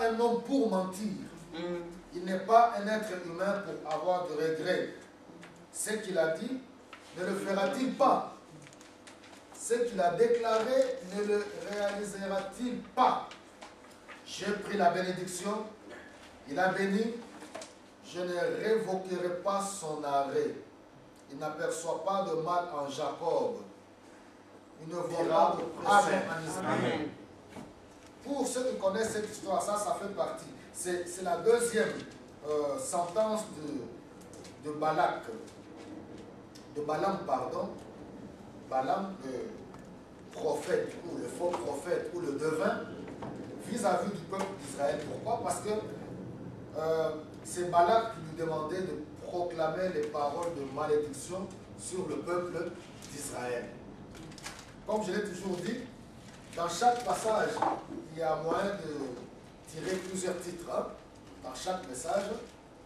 un homme pour mentir. Il n'est pas un être humain pour avoir de regrets. Ce qu'il a dit, ne le fera-t-il pas? Ce qu'il a déclaré, ne le réalisera-t-il pas? J'ai pris la bénédiction, il a béni, je ne révoquerai pas son arrêt. Il n'aperçoit pas de mal en Jacob. Il ne voit pas d'oppression en Israël. Pour ceux qui connaissent cette histoire, ça fait partie. C'est la deuxième sentence de Balak. De Balaam, pardon. Balaam, le prophète, ou le faux prophète, ou le devin, vis-à-vis du peuple d'Israël. Pourquoi? Parce que c'est Balak qui lui demandait de proclamer les paroles de malédiction sur le peuple d'Israël. Comme je l'ai toujours dit, dans chaque passage, il y a moyen de tirer plusieurs titres. Hein, dans chaque message,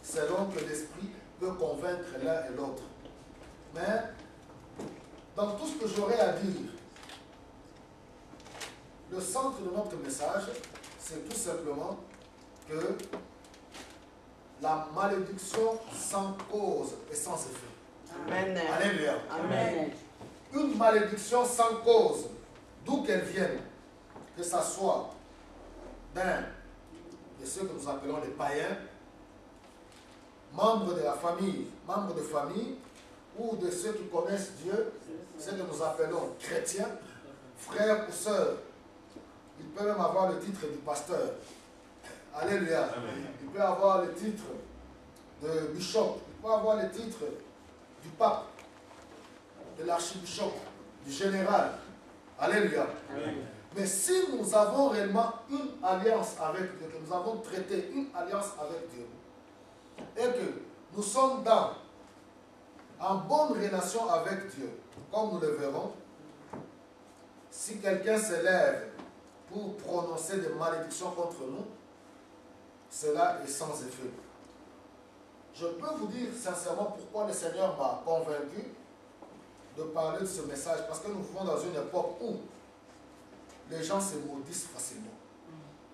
selon que l'Esprit peut convaincre l'un et l'autre. Mais, dans tout ce que j'aurais à dire, le centre de notre message, c'est tout simplement que la malédiction sans cause et sans effet. Amen. Alléluia. Amen. Une malédiction sans cause, d'où qu'elle vienne, que ce soit d'un de ceux que nous appelons les païens, membres de la famille, membres de famille, ou de ceux qui connaissent Dieu, ceux que nous appelons chrétiens, frères ou sœurs. Il peut même avoir le titre du pasteur. Alléluia. Amen. Il peut avoir le titre de bishop. Il peut avoir le titre du pape, de l'archibishop, du général. Alléluia. Amen. Mais si nous avons réellement une alliance avec Dieu, que nous avons traité une alliance avec Dieu, et que nous sommes en bonne relation avec Dieu, comme nous le verrons, si quelqu'un se lève pour prononcer des malédictions contre nous, cela est sans effet. Je peux vous dire sincèrement pourquoi le Seigneur m'a convaincu de parler de ce message, parce que nous vivons dans une époque où les gens se maudissent facilement.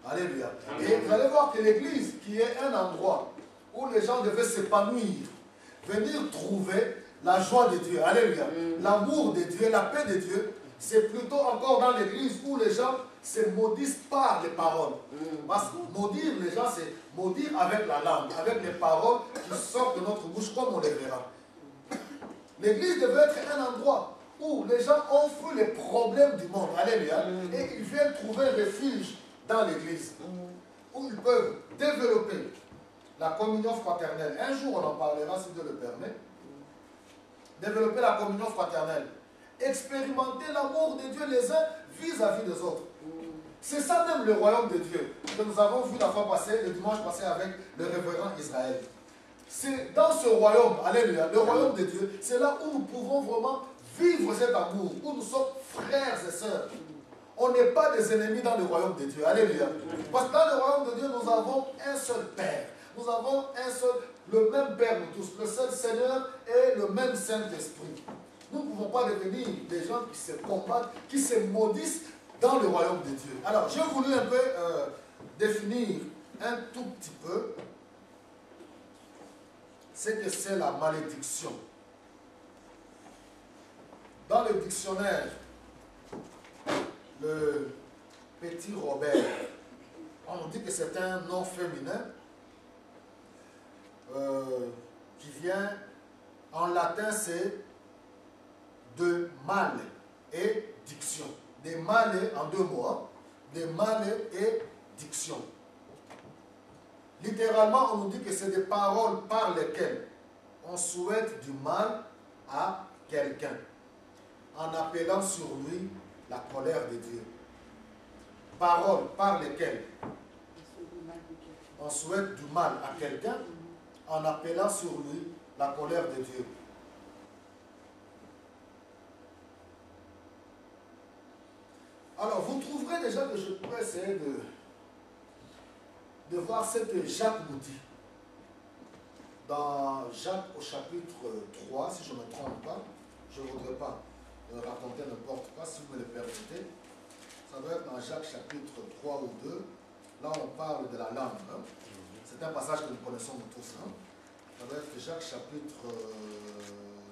Alléluia. Et vous allez voir que l'Église, qui est un endroit où les gens devaient s'épanouir, venir trouver la joie de Dieu, alléluia, l'amour de Dieu, la paix de Dieu, c'est plutôt encore dans l'Église où les gens se maudissent par les paroles. Parce que maudire les gens, c'est maudire avec la langue, avec les paroles qui sortent de notre bouche, comme on les verra. L'Église devait être un endroit où les gens ont fui les problèmes du monde, alléluia, et ils viennent trouver refuge dans l'Église, où ils peuvent développer la communion fraternelle. Un jour, on en parlera si Dieu le permet. Développer la communion fraternelle. Expérimenter l'amour de Dieu les uns vis-à-vis des autres. C'est ça même le royaume de Dieu que nous avons vu la fois passée, le dimanche passé avec le révérend Israël. C'est dans ce royaume, alléluia, le royaume de Dieu, c'est là où nous pouvons vraiment vivre cet amour, où nous sommes frères et sœurs. On n'est pas des ennemis dans le royaume de Dieu, alléluia. Parce que dans le royaume de Dieu, nous avons un seul Père. Nous avons un seul, le même Père nous tous, le seul Seigneur et le même Saint-Esprit. Nous ne pouvons pas devenir des gens qui se combattent, qui se maudissent dans le royaume de Dieu. Alors, j'ai voulu un peu définir un tout petit peu ce que c'est la malédiction. Dans le dictionnaire, le Petit Robert, on nous dit que c'est un nom féminin qui vient, en latin, c'est de male et diction. Des male en deux mots, hein? Des male et diction. Littéralement, on nous dit que c'est des paroles par lesquelles on souhaite du mal à quelqu'un, en appelant sur lui la colère de Dieu. Paroles par lesquelles on souhaite du mal à quelqu'un, en appelant sur lui la colère de Dieu. Alors, vous trouverez déjà que je pourrais essayer de voir ce que Jacques nous dit. Dans Jacques au chapitre 3, si je ne me trompe pas, je ne voudrais pas raconter n'importe quoi, si vous me le permettez. Ça doit être dans Jacques chapitre 3 ou 2. là on parle de la langue. Hein. C'est un passage que nous connaissons tous. Hein. Ça va être Jacques chapitre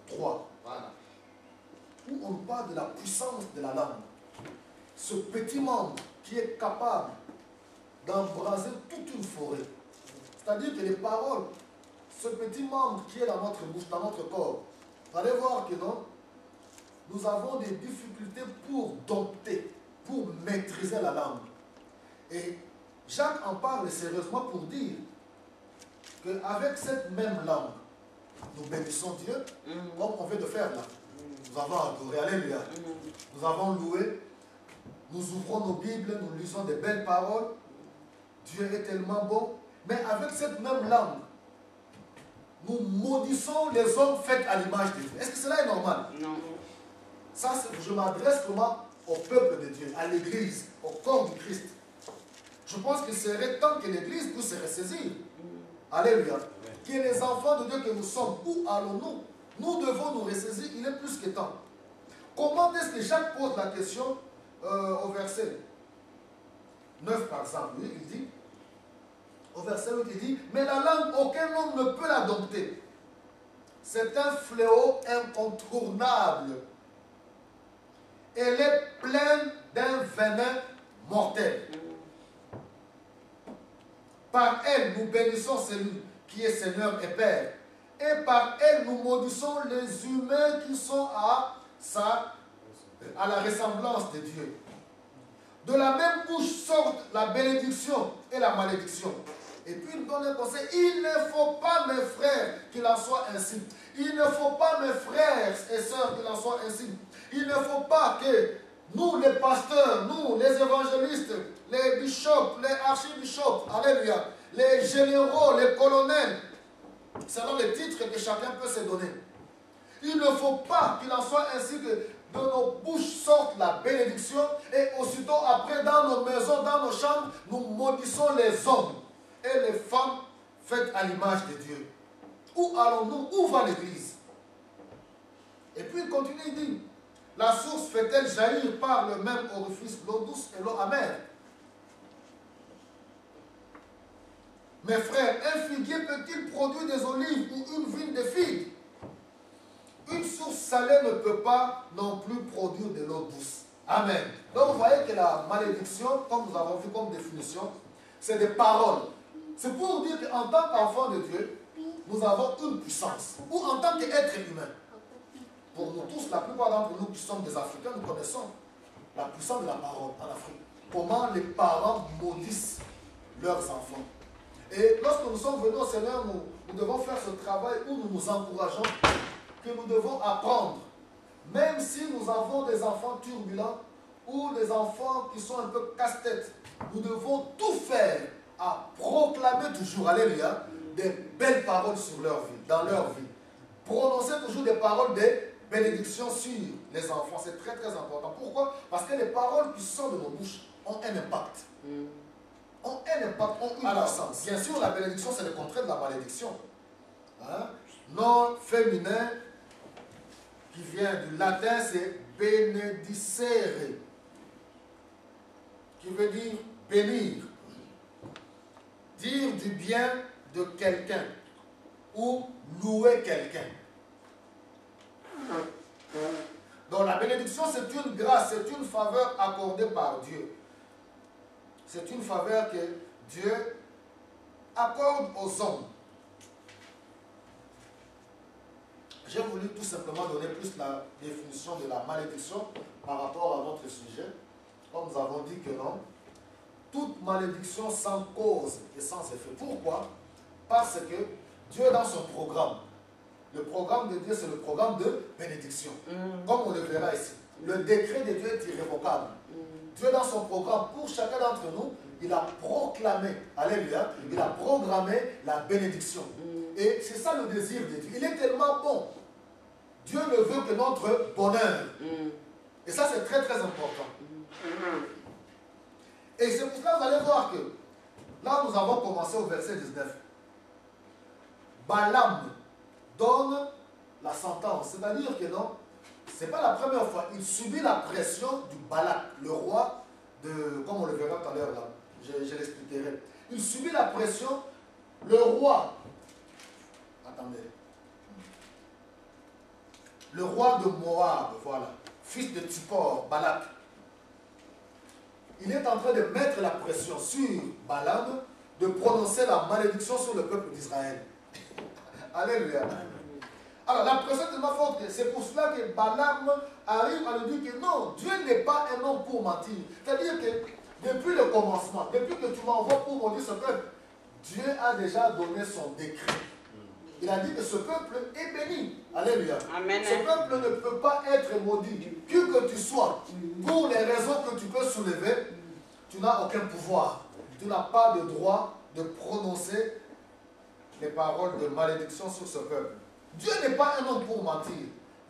3. Voilà. Où on parle de la puissance de la langue. Ce petit membre qui est capable d'embraser toute une forêt. C'est-à-dire que les paroles, ce petit membre qui est dans notre bouche, dans notre corps, vous allez voir que non, nous avons des difficultés pour dompter, pour maîtriser la langue. Et Jacques en parle sérieusement pour dire qu'avec cette même langue, nous bénissons Dieu, comme on vient de faire là. Nous avons adoré, alléluia. Nous avons loué, nous ouvrons nos Bibles, nous lisons des belles paroles. Dieu est tellement bon. Mais avec cette même langue, nous maudissons les hommes faits à l'image de Dieu. Est-ce que cela est normal? Non. Ça, je m'adresse vraiment au peuple de Dieu, à l'Église, au corps du Christ. Je pense qu'il serait temps que l'Église puisse se ressaisir. Alléluia. Que les enfants de Dieu que nous sommes, où allons-nous? Nous devons nous ressaisir, il est plus que temps. Comment est-ce que Jacques pose la question au verset 9 par exemple? Lui, il dit, au verset 8, il dit, mais la langue, aucun homme ne peut la dompter. C'est un fléau incontournable. Elle est pleine d'un venin mortel. Par elle, nous bénissons celui qui est Seigneur et Père. Et par elle, nous maudissons les humains qui sont à la ressemblance de Dieu. De la même bouche sortent la bénédiction et la malédiction. Et puis il donne un conseil, il ne faut pas, mes frères, qu'il en soit ainsi. Il ne faut pas, mes frères et sœurs, qu'il en soit ainsi. Il ne faut pas que nous, les pasteurs, nous, les évangélistes, les bishops, les archibishops, alléluia, les généraux, les colonels, selon les titres que chacun peut se donner. Il ne faut pas qu'il en soit ainsi que de nos bouches sorte la bénédiction et aussitôt après, dans nos maisons, dans nos chambres, nous maudissons les hommes et les femmes faites à l'image de Dieu. Où allons-nous? Où va l'Église? Et puis il continue, il dit, la source fait-elle jaillir par le même orifice l'eau douce et l'eau amère? Mes frères, un figuier peut-il produire des olives ou une vigne de figues? Une source salée ne peut pas non plus produire de l'eau douce. Amen. Donc vous voyez que la malédiction, comme nous avons vu comme définition, c'est des paroles. C'est pour dire qu'en tant qu'enfant de Dieu, nous avons une puissance. Ou en tant qu'être humain. Pour nous tous, la plupart d'entre nous qui sommes des Africains, nous connaissons la puissance de la parole en Afrique. Comment les parents maudissent leurs enfants. Et lorsque nous sommes venus au Seigneur, nous devons faire ce travail où nous nous encourageons, que nous devons apprendre. Même si nous avons des enfants turbulents ou des enfants qui sont un peu casse-tête, nous devons tout faire à proclamer toujours, alléluia, des belles paroles sur leur vie, dans leur vie. Prononcer toujours des paroles de bénédiction sur les enfants, c'est très très important. Pourquoi? Parce que les paroles qui sortent de nos bouches ont un impact. Ont un impact, ont une puissance. Bien sûr, la bénédiction, c'est le contraire de la malédiction. Hein? Nom féminin qui vient du latin, c'est benedicere, qui veut dire bénir, dire du bien de quelqu'un ou louer quelqu'un. Donc la bénédiction, c'est une grâce, c'est une faveur accordée par Dieu. C'est une faveur que Dieu accorde aux hommes. J'ai voulu tout simplement donner plus la définition de la malédiction par rapport à notre sujet. Comme nous avons dit que non, toute malédiction sans cause et sans effet. Pourquoi? Parce que Dieu dans son programme, le programme de Dieu c'est le programme de bénédiction. Comme on le verra ici. Le décret de Dieu est irrévocable. Dieu dans son programme, pour chacun d'entre nous, il a proclamé, alléluia, il a programmé la bénédiction. Et c'est ça le désir de Dieu. Il est tellement bon. Dieu ne veut que notre bonheur. Et ça, c'est très très important. Et c'est pour cela que vous allez voir que, là, nous avons commencé au verset 19. Balaam donne la sentence. C'est-à-dire que non, ce n'est pas la première fois. Il subit la pression du Balak, le roi de, comme on le verra tout à l'heure là, je l'expliquerai. Il subit la pression, le roi, attendez, le roi de Moab, voilà, fils de Tsippor, Balak, il est en train de mettre la pression sur Balaam de prononcer la malédiction sur le peuple d'Israël. Alléluia. Alors la pression est tellement forte que c'est pour cela que Balaam arrive à lui dire que non, Dieu n'est pas un homme pour mentir. C'est-à-dire que depuis le commencement, depuis que tu m'envoies pour maudire ce peuple, Dieu a déjà donné son décret. Il a dit que ce peuple est béni. Alléluia. Amen. Ce peuple ne peut pas être maudit. Qui que tu sois, pour les raisons que tu peux soulever, tu n'as aucun pouvoir. Tu n'as pas de droit de prononcer les paroles de malédiction sur ce peuple. Dieu n'est pas un homme pour mentir.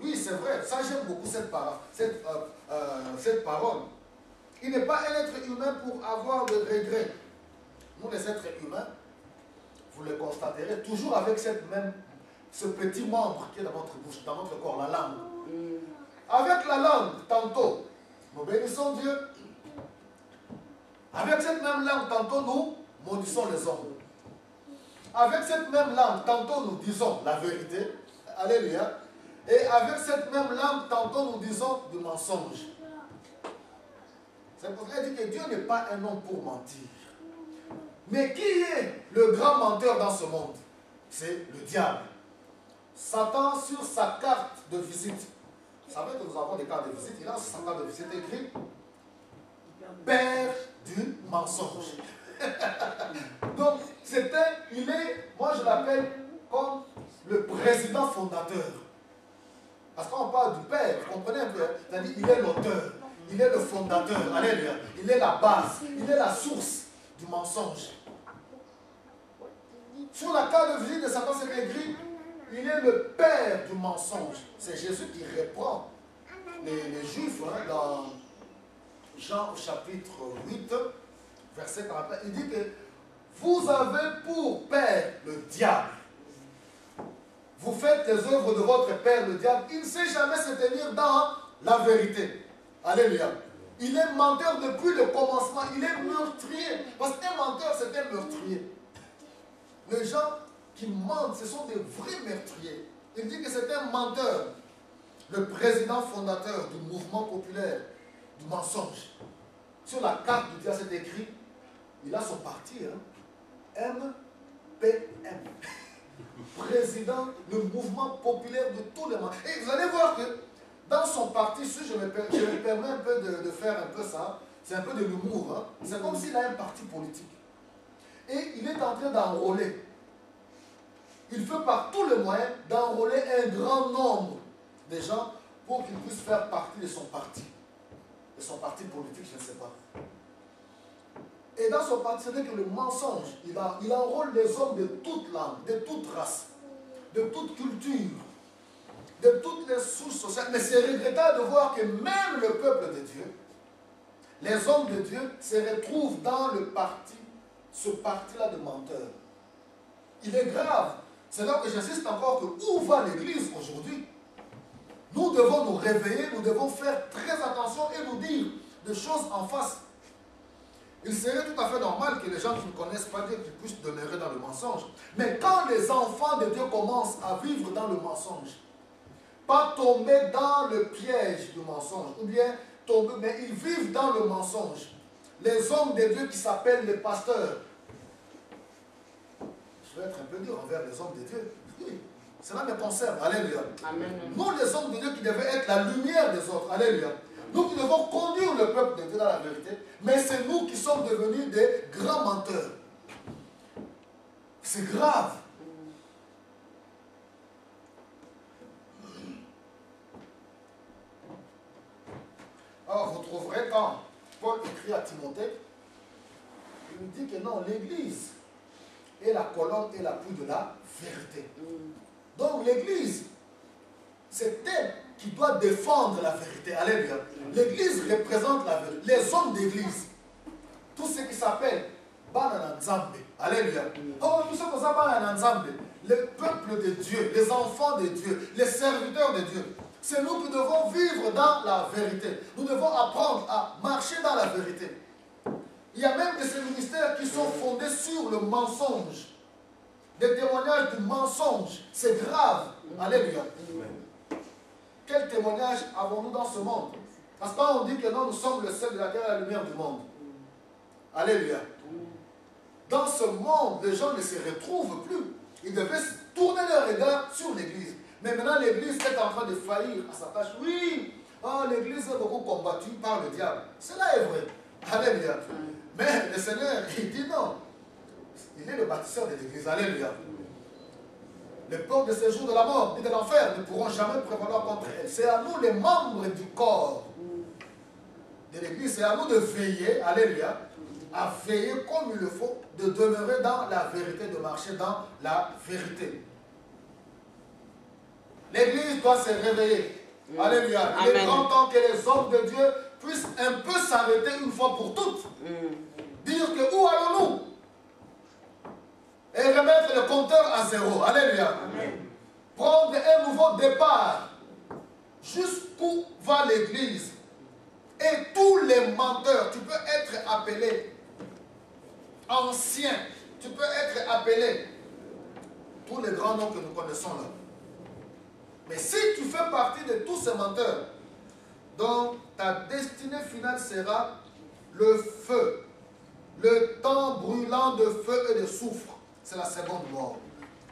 Oui, c'est vrai. Ça, j'aime beaucoup cette parole. Il n'est pas un être humain pour avoir de regrets. Nous, les êtres humains, vous le constaterez, toujours avec ce petit membre qui est dans notre bouche, dans notre corps, la langue. Avec la langue, tantôt, nous bénissons Dieu. Avec cette même langue, tantôt, nous maudissons les hommes. Avec cette même langue, tantôt, nous disons la vérité. Alléluia. Et avec cette même langue, tantôt, nous disons du mensonge. C'est pour cela qu'il dit que Dieu n'est pas un homme pour mentir. Mais qui est le grand menteur dans ce monde? C'est le diable. Satan, sur sa carte de visite, vous savez que nous avons des cartes de visite, il a sur sa carte de visite écrit Père du mensonge. Donc, moi je l'appelle comme le président fondateur. Parce qu'on parle du Père, vous comprenez un peu, c'est-à-dire il est l'auteur, il est le fondateur, alléluia, il est la base, il est la source du mensonge. Sur la carte de visite de Satan, c'est écrit, il est le père du mensonge. C'est Jésus qui reprend les Juifs dans Jean au chapitre 8, verset 41. Il dit que vous avez pour père le diable. Vous faites les œuvres de votre père le diable. Il ne sait jamais se tenir dans la vérité. Alléluia. Il est menteur depuis le commencement. Il est meurtrier. Parce qu'un menteur, c'est un meurtrier. Les gens qui mentent, ce sont des vrais meurtriers. Il dit que c'est un menteur. Le président fondateur du mouvement populaire du mensonge. Sur la carte du diable, c'est écrit, il a son parti, MPM. Président, le mouvement populaire de tous les mensonges. Et vous allez voir que dans son parti, si je me permets un peu de faire un peu ça, c'est un peu de l'humour, c'est comme s'il a un parti politique. Et il est en train d'enrôler. Il fait par tous les moyens d'enrôler un grand nombre de gens pour qu'ils puissent faire partie de son parti. De son parti politique, je ne sais pas. Et dans son parti, ce n'est que le mensonge. Il enrôle les hommes de toute langue, de toute race, de toute culture, de toutes les sources sociales. Mais c'est regrettable de voir que même le peuple de Dieu, les hommes de Dieu, se retrouvent dans ce parti-là de menteurs. Il est grave. C'est là que j'insiste encore que où va l'Église aujourd'hui? Nous devons nous réveiller, nous devons faire très attention et nous dire des choses en face. Il serait tout à fait normal que les gens qui ne connaissent pas Dieu puissent demeurer dans le mensonge. Mais quand les enfants de Dieu commencent à vivre dans le mensonge, pas tomber dans le piège du mensonge, ou bien tomber, mais ils vivent dans le mensonge. Les hommes de Dieu qui s'appellent les pasteurs, je vais être un peu dur envers les hommes de Dieu. Oui, cela me concerne. Alléluia. Amen. Nous, les hommes de Dieu qui devaient être la lumière des autres. Alléluia. Nous qui devons conduire le peuple de Dieu dans la vérité. Mais c'est nous qui sommes devenus des grands menteurs. C'est grave. Alors, vous trouverez quand Paul écrit à Timothée, il nous dit que non, l'Église est la colonne et l'appui de la vérité. Donc l'Église, c'est elle qui doit défendre la vérité. Alléluia. L'Église représente la vérité. Les hommes d'Église, tout ce qui s'appelle Banana Nzambe. Alléluia. Oh, tout ce qu'on s'appelle Nzambe, le peuple de Dieu, les enfants de Dieu, les serviteurs de Dieu. C'est nous qui devons vivre dans la vérité. Nous devons apprendre à marcher dans la vérité. Il y a même de ces ministères qui sont fondés sur le mensonge. Des témoignages du mensonge. C'est grave. Alléluia. Quel témoignage avons-nous dans ce monde? Parce qu'on dit que non, nous sommes le sel de la terre et la lumière du monde. Alléluia. Dans ce monde, les gens ne se retrouvent plus. Ils devaient tourner leur regard sur l'église. Mais maintenant, l'église est en train de faillir à sa tâche. Oui, oh, l'église est beaucoup combattue par le diable. Cela est vrai. Alléluia. Mais le Seigneur, il dit non. Il est le bâtisseur de l'église. Alléluia. Les portes de séjour de la mort et de l'enfer ne pourront jamais prévaloir contre elle. C'est à nous, les membres du corps de l'église, c'est à nous de veiller, alléluia, à veiller comme il le faut, de demeurer dans la vérité, de marcher dans la vérité. L'église doit se réveiller. Alléluia. Il est grand temps que les hommes de Dieu puissent un peu s'arrêter une fois pour toutes. Dire que où allons-nous? Et remettre le compteur à zéro. Alléluia. Prendre un nouveau départ. Jusqu'où va l'église? Et tous les menteurs, tu peux être appelé ancien, tu peux être appelé tous les grands noms que nous connaissons là. Mais si tu fais partie de tous ces menteurs, donc ta destinée finale sera le feu, le temps brûlant de feu et de soufre. C'est la seconde mort.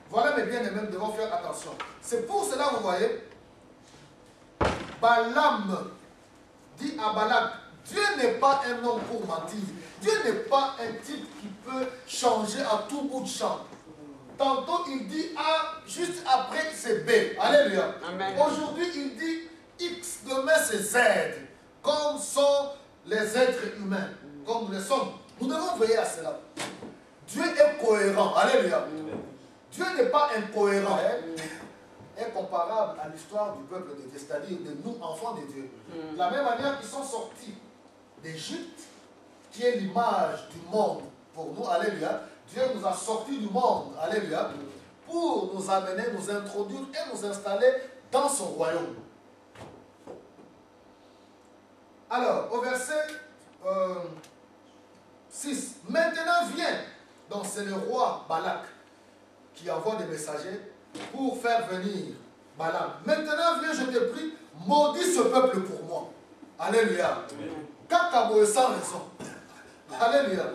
Voilà mes bien-aimés, nous devons faire attention. C'est pour cela, vous voyez, Balaam dit à Balak, Dieu n'est pas un homme pour mentir. Dieu n'est pas un type qui peut changer à tout bout de champ. Tantôt il dit A, juste après c'est B. Alléluia. Aujourd'hui il dit X, demain c'est Z. Comme sont les êtres humains, comme nous le sommes. Nous devons veiller à cela. Dieu est cohérent. Alléluia. Dieu n'est pas incohérent. Incomparable à l'histoire du peuple de Dieu, c'est-à-dire de nous, enfants de Dieu. De la même manière qu'ils sont sortis d'Égypte, qui est l'image du monde pour nous, alléluia. Dieu nous a sortis du monde, alléluia, pour nous amener, nous introduire et nous installer dans son royaume. Alors, au verset 6, maintenant viens. Donc c'est le roi Balak qui envoie des messagers pour faire venir Balaam. Maintenant viens, je te prie, maudis ce peuple pour moi. Alléluia. Kakabo est sans raison. Alléluia.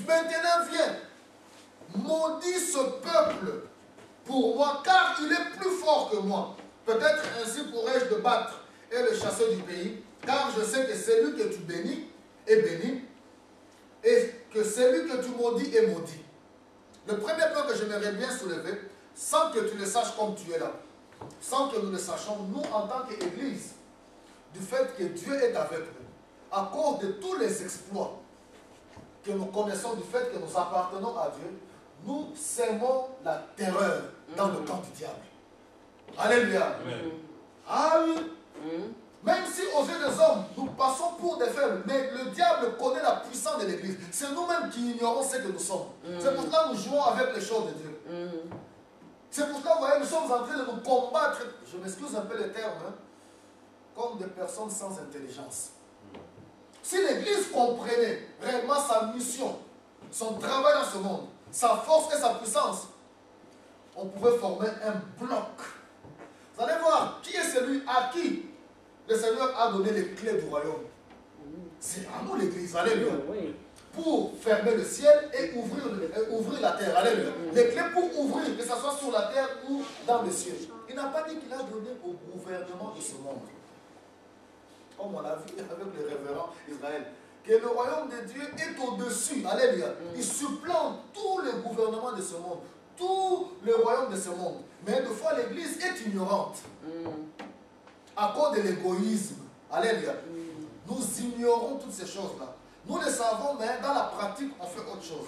Maintenant viens, maudis ce peuple pour moi, car il est plus fort que moi. Peut-être ainsi pourrais-je te battre et le chasser du pays, car je sais que celui que tu bénis est béni, et que celui que tu maudis est maudit. Le premier point que j'aimerais bien soulever, sans que tu le saches comme tu es là, sans que nous le sachions, nous en tant qu'Église, du fait que Dieu est avec nous, à cause de tous les exploits que nous connaissons, du fait que nous appartenons à Dieu, nous sèmons la terreur dans le camp du diable. Alléluia. Ah oui. Même si aux yeux des hommes, nous passons pour des faibles, mais le diable connaît la puissance de l'Église. C'est nous-mêmes qui ignorons ce que nous sommes. C'est pour cela que nous jouons avec les choses de Dieu. C'est pour cela, vous voyez, nous sommes en train de nous combattre, je m'excuse un peu les termes, hein, comme des personnes sans intelligence. Si l'Église comprenait réellement sa mission, son travail dans ce monde, sa force et sa puissance, on pouvait former un bloc. Vous allez voir, qui est celui à qui le Seigneur a donné les clés du royaume? C'est à nous l'Église, alléluia. Pour fermer le ciel et ouvrir la terre, alléluia. Les clés pour ouvrir, que ce soit sur la terre ou dans le ciel. Il n'a pas dit qu'il a donné au gouvernement de ce monde. Comme on l'a vu avec le révérend Israël. Que le royaume de Dieu est au-dessus, alléluia. Il supplante tous les gouvernements de ce monde, tout le royaume de ce monde. Mais des fois l'Église est ignorante. À cause de l'égoïsme. Alléluia. Nous ignorons toutes ces choses-là. Nous le savons, mais dans la pratique, on fait autre chose.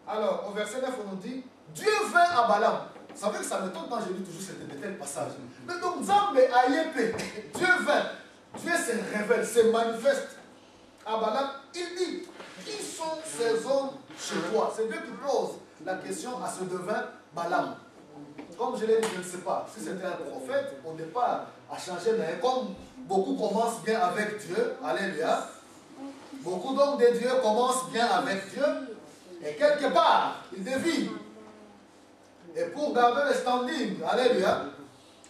Alors, au verset 9, on nous dit, Dieu vint à Balaam. Vous savez que ça m'étonne quand je lis toujours ce tel passage. Mais donc, Zambé a yépé. Dieu vint. Dieu se révèle, se manifeste à Balaam. Il dit, qui sont ces hommes chez toi? C'est Dieu qui pose la question à ce devin Balaam. comme je l'ai dit, je ne sais pas si c'était un prophète, au départ, a changé, mais comme beaucoup commencent bien avec Dieu, alléluia, beaucoup d'hommes de Dieu commencent bien avec Dieu, et quelque part, ils dévient. Et pour garder le standing, alléluia,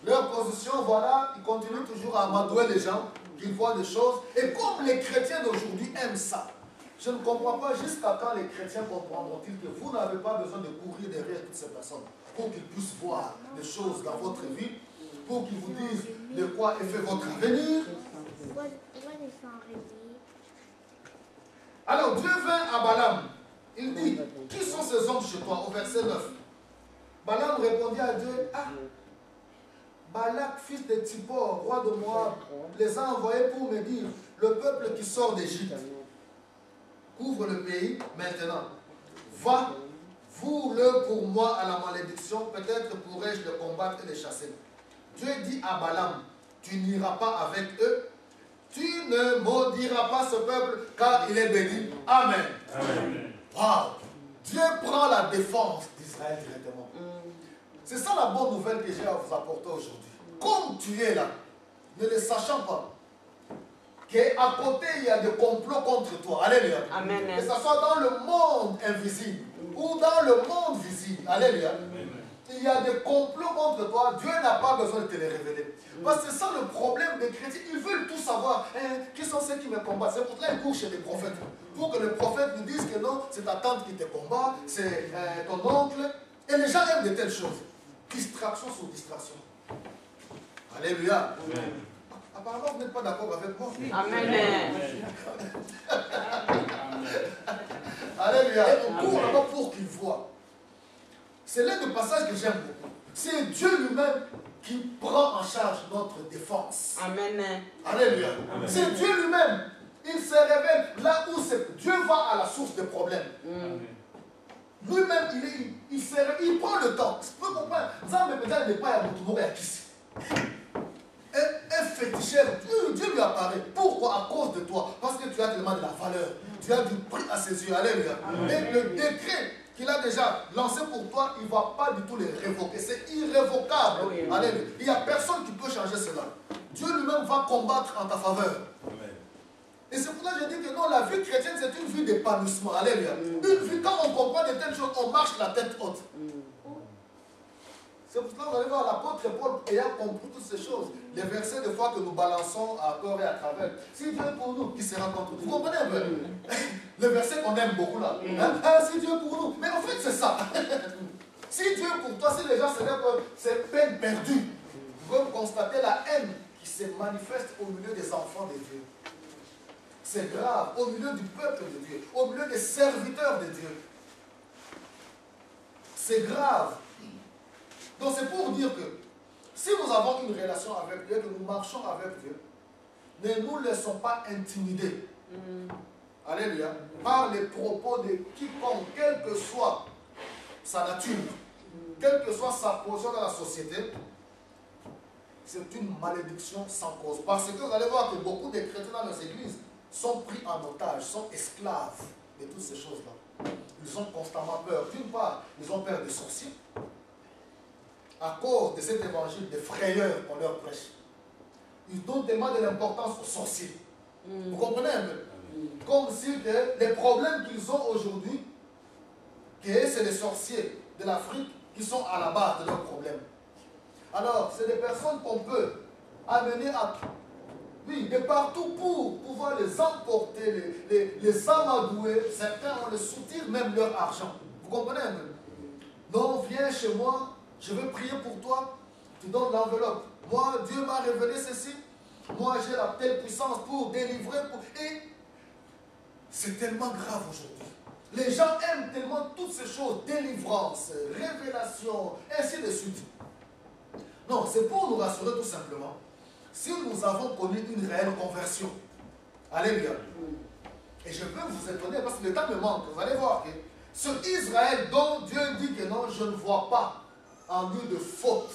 leur position, voilà, ils continuent toujours à amadouer les gens, qu'ils voient des choses. Et comme les chrétiens d'aujourd'hui aiment ça, je ne comprends pas jusqu'à quand les chrétiens comprendront-ils que vous n'avez pas besoin de courir derrière toutes ces personnes pour qu'ils puissent voir des choses dans votre vie, pour qu'ils vous disent de quoi est fait votre avenir. Alors Dieu vint à Balaam. Il dit, qui sont ces hommes chez toi? Au verset 9. Balaam répondit à Dieu, ah, Balak, fils de Tsippor, roi de Moab, les a envoyés pour me dire, le peuple qui sort d'Égypte couvre le pays maintenant. Va, voue-le pour moi à la malédiction, peut-être pourrais-je le combattre et le chasser. Dieu dit à Balaam, tu n'iras pas avec eux, tu ne maudiras pas ce peuple, car il est béni. Amen. Amen. Wow. Dieu prend la défense d'Israël directement. C'est ça la bonne nouvelle que j'ai à vous apporter aujourd'hui. Comme tu es là, ne le sachant pas, qu'à côté il y a des complots contre toi. Alléluia. Amen. Que ce soit dans le monde invisible ou dans le monde visible. Alléluia. Il y a des complots contre toi, Dieu n'a pas besoin de te les révéler. Parce que c'est ça le problème des chrétiens. Ils veulent tout savoir. Qui sont ceux qui me combattent? C'est pour ça qu'ils courent chez les prophètes. Pour que le prophète nous dise que non, c'est ta tante qui te combat, c'est ton oncle. Et les gens aiment de telles choses. Distraction sur distraction. Alléluia. Amen. Apparemment, vous n'êtes pas d'accord avec moi. Amen. Alléluia. On court là-bas pour qu'ils voient. C'est l'un des passages que j'aime beaucoup. C'est Dieu lui-même qui prend en charge notre défense. Amen. Alléluia. C'est Dieu lui-même. Il se révèle là où Dieu va à la source des problèmes. Lui-même, il prend le temps. Tu peux comprendre. Ça me peut n'est pas à Moutoumou et à Kissi. Un féticheur, Dieu lui apparaît. Pourquoi? À cause de toi. Parce que tu as tellement de la valeur. Tu as du prix à ses yeux. Alléluia. Et le décret qu'il a déjà lancé pour toi, il ne va pas du tout les révoquer. C'est irrévocable. Alléluia. Il n'y a personne qui peut changer cela. Dieu lui-même va combattre en ta faveur. Amen. Et c'est pour ça que je dis que non, la vie chrétienne, c'est une vie d'épanouissement. Alléluia. Une vie, quand on comprend de telles choses, on marche la tête haute. C'est pour cela que vous allez voir l'apôtre Paul ayant compris toutes ces choses. Les versets de foi que nous balançons à corps et à travers. Si Dieu est pour nous, qui sera contre nous? Vous comprenez un peu? Le verset qu'on aime beaucoup là. Si Dieu est pour nous. Mais en fait, c'est ça. Si Dieu est pour toi, si les gens se lèvent, c'est peine perdue. Vous pouvez constater la haine qui se manifeste au milieu des enfants de Dieu. C'est grave. Au milieu du peuple de Dieu. Au milieu des serviteurs de Dieu. C'est grave. Donc c'est pour dire que si nous avons une relation avec Dieu, que nous marchons avec Dieu, ne nous laissons pas intimider. Alléluia. Par les propos de quiconque, quelle que soit sa nature, quelle que soit sa position dans la société, c'est une malédiction sans cause. Parce que vous allez voir que beaucoup de chrétiens dans nos églises sont pris en otage, sont esclaves de toutes ces choses-là. Ils ont constamment peur. D'une part, ils ont peur des sorciers. À cause de cet évangile de frayeur qu'on leur prêche. Ils donnent tellement de l'importance aux sorciers. Vous comprenez un peu? Comme si les problèmes qu'ils ont aujourd'hui, que c'est les sorciers de l'Afrique qui sont à la base de leurs problèmes. Alors, c'est des personnes qu'on peut amener de partout pour pouvoir les emporter, les amadouer. Certains, on les soutire même leur argent. Vous comprenez un peu? Non, viens chez moi. Je veux prier pour toi, tu donnes l'enveloppe. Moi, Dieu m'a révélé ceci. Moi, j'ai la telle puissance pour délivrer. Et c'est tellement grave aujourd'hui. Les gens aiment tellement toutes ces choses, délivrance, révélation, ainsi de suite. Non, c'est pour nous rassurer tout simplement. Si nous avons connu une réelle conversion, alléluia. Et je peux vous étonner parce que le temps me manque. Vous allez voir que ce Israël dont Dieu dit que non, je ne vois pas en lui de faute.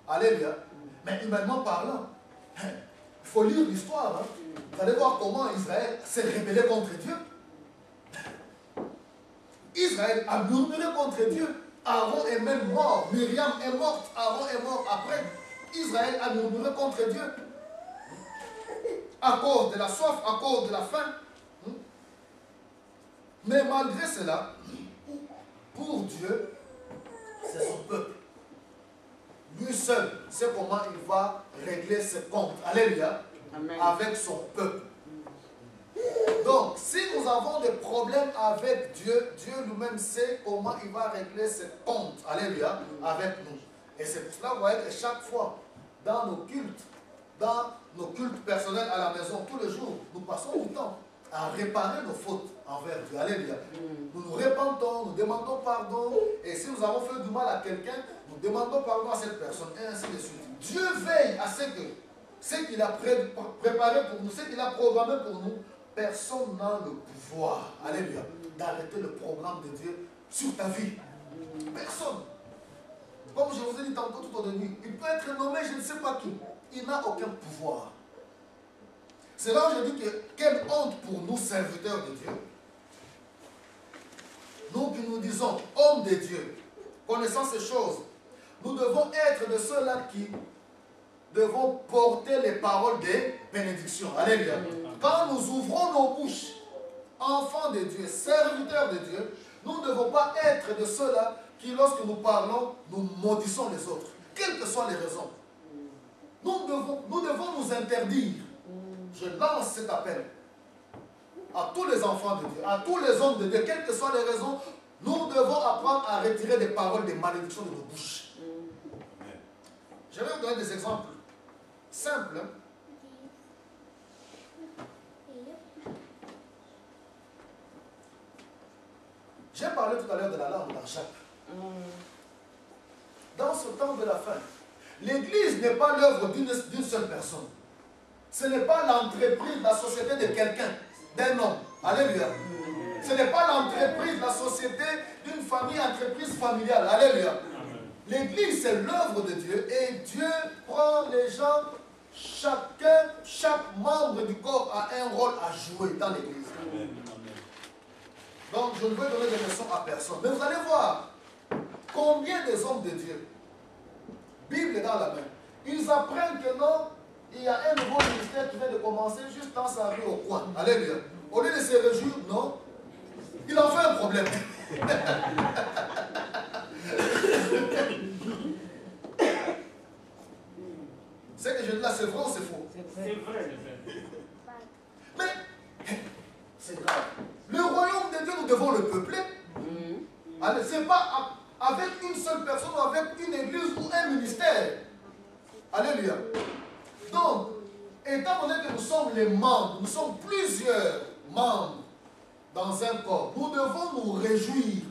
Alléluia. Mais humainement parlant, il faut lire l'histoire. Vous allez voir comment Israël s'est rébellé contre Dieu. Israël a murmuré contre Dieu, Aaron est même mort. Myriam est morte. Aaron est mort. Après, Israël a murmuré contre Dieu. À cause de la soif, à cause de la faim. Mais malgré cela, pour Dieu, c'est son peuple. Lui seul sait comment il va régler ses comptes. Alléluia. Amen. Avec son peuple. Donc, si nous avons des problèmes avec Dieu, Dieu lui-même sait comment il va régler ses comptes. Alléluia. Avec nous. Et c'est pour cela, vous voyez que chaque fois, dans nos cultes personnels à la maison, tous les jours, nous passons du temps à réparer nos fautes envers Dieu. Alléluia. Nous nous repentons, nous demandons pardon. Et si nous avons fait du mal à quelqu'un, nous demandons pardon à cette personne. Et ainsi de suite. Dieu veille à ce qu'il a préparé pour nous, ce qu'il a programmé pour nous. Personne n'a le pouvoir, alléluia, d'arrêter le programme de Dieu sur ta vie. Personne. Comme je vous ai dit tantôt tout au début, il peut être nommé je ne sais pas qui. Il n'a aucun pouvoir. C'est là où je dis que quelle honte pour nous, serviteurs de Dieu. Nous qui nous disons hommes de Dieu, connaissant ces choses, nous devons être de ceux-là qui devons porter les paroles des bénédictions. Alléluia. Quand nous ouvrons nos bouches, enfants de Dieu, serviteurs de Dieu, nous ne devons pas être de ceux-là qui, lorsque nous parlons, nous maudissons les autres, quelles que soient les raisons. Nous devons nous interdire. Je lance cet appel à tous les enfants de Dieu, à tous les hommes de Dieu, quelles que soient les raisons, nous devons apprendre à retirer des paroles de malédiction de nos bouches. Je vais vous donner des exemples simples. J'ai parlé tout à l'heure de la langue dans Jacques. Dans ce temps de la fin, l'Église n'est pas l'œuvre d'une seule personne. Ce n'est pas l'entreprise, la société de quelqu'un, d'un homme. Alléluia. Ce n'est pas l'entreprise, la société d'une famille, entreprise familiale. Alléluia. L'Église, c'est l'œuvre de Dieu et Dieu prend les gens, chaque membre du corps a un rôle à jouer dans l'Église. Donc, je ne veux donner des leçons à personne. Mais vous allez voir combien des hommes de Dieu, Bible dans la main, ils apprennent que non, il y a un nouveau ministère qui vient de commencer juste dans sa rue au coin. Alléluia. Au lieu de se réjouir, non, il en fait un problème. Ce que je dis là, c'est vrai ou c'est faux? C'est vrai. Mais, c'est grave. Le royaume de Dieu, nous devons le peupler. Ce n'est pas avec une seule personne ou avec une église ou un ministère. Alléluia. Donc, étant donné que nous sommes les membres, nous sommes plusieurs membres dans un corps, nous devons nous réjouir,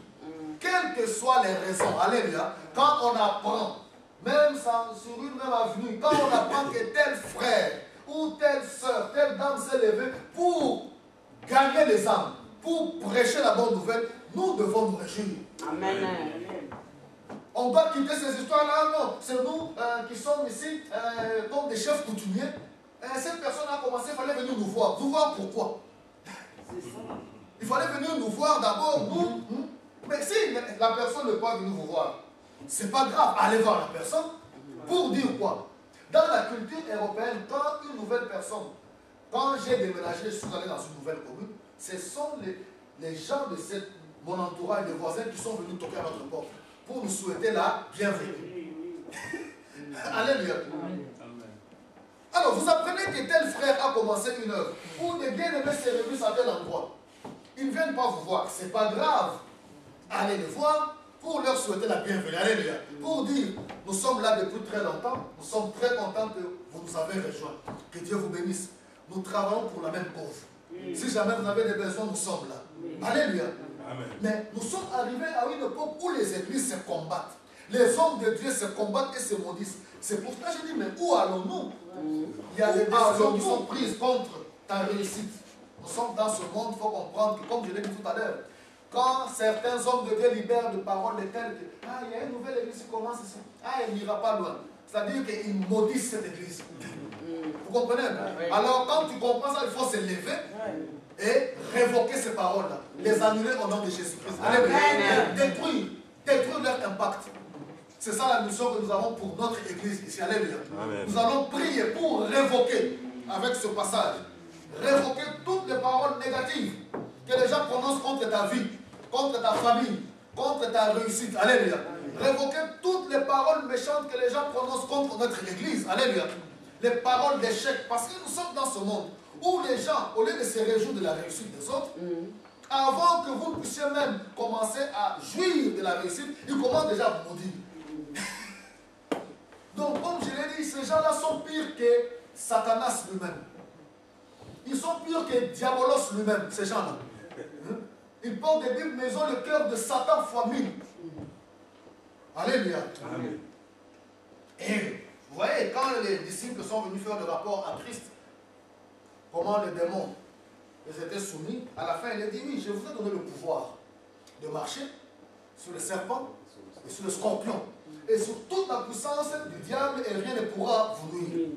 quelles que soient les raisons. Alléluia. Quand on apprend, même sur une même avenue, quand on apprend que tel frère ou telle soeur, telle dame s'est levée pour gagner les âmes, pour prêcher la bonne nouvelle, nous devons nous réjouir. Amen. On doit quitter ces histoires-là, non. C'est nous qui sommes ici comme des chefs coutumiers. Cette personne a commencé, il fallait venir nous voir. Vous voir pourquoi? Il fallait venir nous voir d'abord, nous. Mais si la personne ne peut pas venir vous voir, c'est pas grave, allez voir la personne. Pour dire quoi? Dans la culture européenne, quand une nouvelle personne, quand j'ai déménagé, je suis allé dans une nouvelle commune, ce sont les gens de mon entourage, les voisins qui sont venus toquer à notre porte pour nous souhaiter la bienvenue. Alléluia. Alors, vous apprenez que tel frère a commencé une œuvre, ou des bien-aimés s'est réunis à tel endroit. Ils ne viennent pas vous voir, c'est pas grave. Allez les voir pour leur souhaiter la bienvenue. Alléluia. Pour dire, nous sommes là depuis très longtemps, nous sommes très contents que vous nous avez rejoints. Que Dieu vous bénisse. Nous travaillons pour la même cause. Si jamais vous avez des besoins, nous sommes là. Alléluia. Amen. Mais nous sommes arrivés à une époque où les églises se combattent. Les hommes de Dieu se combattent et se maudissent. C'est pour ça que je dis, mais où allons-nous? Il y a des décisions qui sont prises contre ta réussite. Nous sommes dans ce monde, il faut comprendre que, comme je l'ai dit tout à l'heure, quand certains hommes de Dieu libèrent de paroles de telles que, ah, il y a une nouvelle église qui commence ici, ah, elle n'ira pas loin. C'est-à-dire qu'ils maudissent cette église. Vous comprenez? Alors, quand tu comprends ça, il faut se lever et révoquer ces paroles-là. Les annuler au nom de Jésus-Christ. Détruire. détruire leur impact. C'est ça la mission que nous avons pour notre église ici. Alléluia. Nous allons prier pour révoquer, avec ce passage, révoquer toutes les paroles négatives que les gens prononcent contre ta vie, contre ta famille, contre ta réussite. Alléluia. Révoquer toutes les paroles méchantes que les gens prononcent contre notre église. Alléluia. Les paroles d'échec. Parce que nous sommes dans ce monde où les gens, au lieu de se réjouir de la réussite des autres, avant que vous puissiez même commencer à jouir de la réussite, ils commencent déjà à vous maudire. Donc, comme je l'ai dit, ces gens-là sont pires que Satanas lui-même. Ils sont pires que Diabolos lui-même, ces gens-là. Ils portent des bibles, mais ils ont le cœur de Satan fois 1000. Alléluia. Amen. Et vous voyez, quand les disciples sont venus faire le rapport à Christ, comment les démons ils étaient soumis, à la fin il a dit, oui, je vous ai donné le pouvoir de marcher sur le serpent et sur le scorpion et sur toute la puissance du diable et rien ne pourra vous nuire.